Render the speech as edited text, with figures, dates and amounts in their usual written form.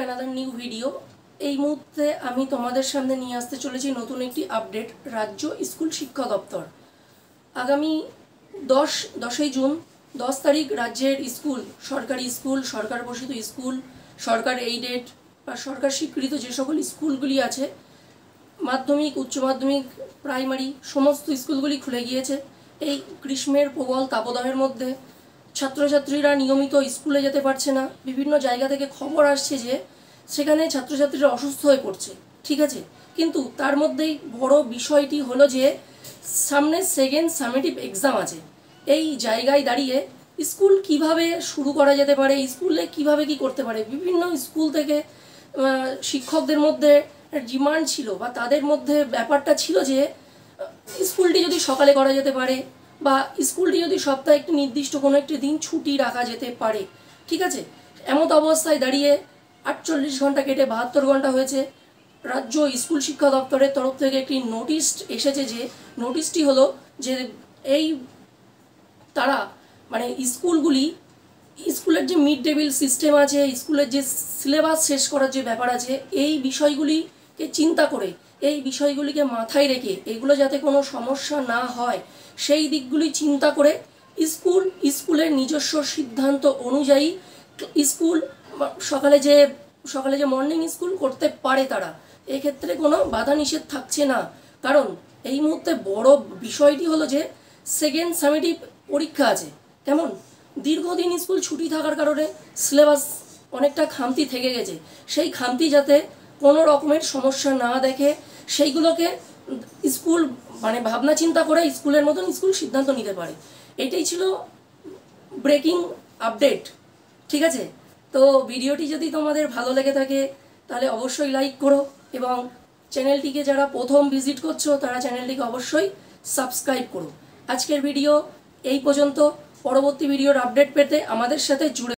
Another new video. এই মুহূর্তে আমি তোমাদের সামনে নিয়ে আসতে চলেছি নতুন একটি আপডেট। রাজ্য স্কুল শিক্ষা দপ্তর আগামী 10ই জুন 10 তারিখ রাজ্যের স্কুল, সরকারি স্কুল, সরকার ঘোষিত স্কুল, সরকার এইডেড বা সরকার স্বীকৃত যে সকল স্কুলগুলি আছে, মাধ্যমিক, উচ্চ মাধ্যমিক, প্রাইমারি সমস্ত স্কুলগুলি খুলে গিয়েছে। এই গ্রীষ্মের প্রবল তাপদাহের মধ্যে ছাত্রছাত্রীরা নিয়মিত স্কুলে যেতে পারছে না। বিভিন্ন জায়গা থেকে খবর আসছে যে সেখানে ছাত্রছাত্রীরা অসুস্থ হয়ে পড়ছে, ঠিক আছে। কিন্তু তার মধ্যেই বড় বিষয়টি হলো যে সামনে সেকেন্ড সামেটিভ এক্সাম আছে। এই জায়গায় দাঁড়িয়ে স্কুল কিভাবে শুরু করা যেতে পারে, স্কুলে কিভাবে কি করতে পারে, বিভিন্ন স্কুল থেকে শিক্ষকদের মধ্যে ডিমান্ড ছিল বা তাদের মধ্যে ব্যাপারটা ছিল যে স্কুলটি যদি সকালে করা যেতে পারে বা স্কুলটি যদি সপ্তাহে একটি নির্দিষ্ট কোনো একটি দিন ছুটি রাখা যেতে পারে, ঠিক আছে। এমত অবস্থায় দাঁড়িয়ে 48 ঘন্টা কেটে 72 ঘন্টা হয়েছে। রাজ্য স্কুল শিক্ষা দপ্তরের তরফ থেকে একটি নোটিশ এসেছে। যে নোটিশটি হলো যে এই তারা মানে স্কুলের যে মিড ডে মিল সিস্টেম আছে, স্কুলের যে সিলেবাস শেষ করার যে ব্যাপার আছে, এই বিষয়গুলিকে চিন্তা করে, এই বিষয়গুলিকে মাথায় রেখে এগুলো যাতে কোনো সমস্যা না হয় সেই দিকগুলি চিন্তা করে স্কুলের নিজস্ব সিদ্ধান্ত অনুযায়ী স্কুল সকালে যে মর্নিং স্কুল করতে পারে তারা, এক্ষেত্রে কোনো বাধা নিষেধ থাকছে না। কারণ এই মুহূর্তে বড় বিষয়টি হলো যে সেকেন্ড সামেটিভ পরীক্ষা আছে। কেমন দীর্ঘদিন স্কুল ছুটি থাকার কারণে সিলেবাস অনেকটা খামতি থেকে গেছে। সেই খামতি যাতে কোনো রকমের সমস্যা না দেখে সেইগুলোকে স্কুল ভাবনা চিন্তা করে স্কুলের মতন স্কুল সিদ্ধান্ত নিতে পারে। এটাই ছিল ব্রেকিং আপডেট, ঠিক আছে। তো ভিডিওটি যদি তোমাদের ভালো লেগে থাকে তাহলে অবশ্যই লাইক করো এবং চ্যানেলটিকে যারা প্রথম ভিজিট করছো তারা চ্যানেলটিকে অবশ্যই সাবস্ক্রাইব করো। আজকের ভিডিও এই পর্যন্ত। পরবর্তী ভিডিওর আপডেট পেতে আমাদের সাথে জুড়ে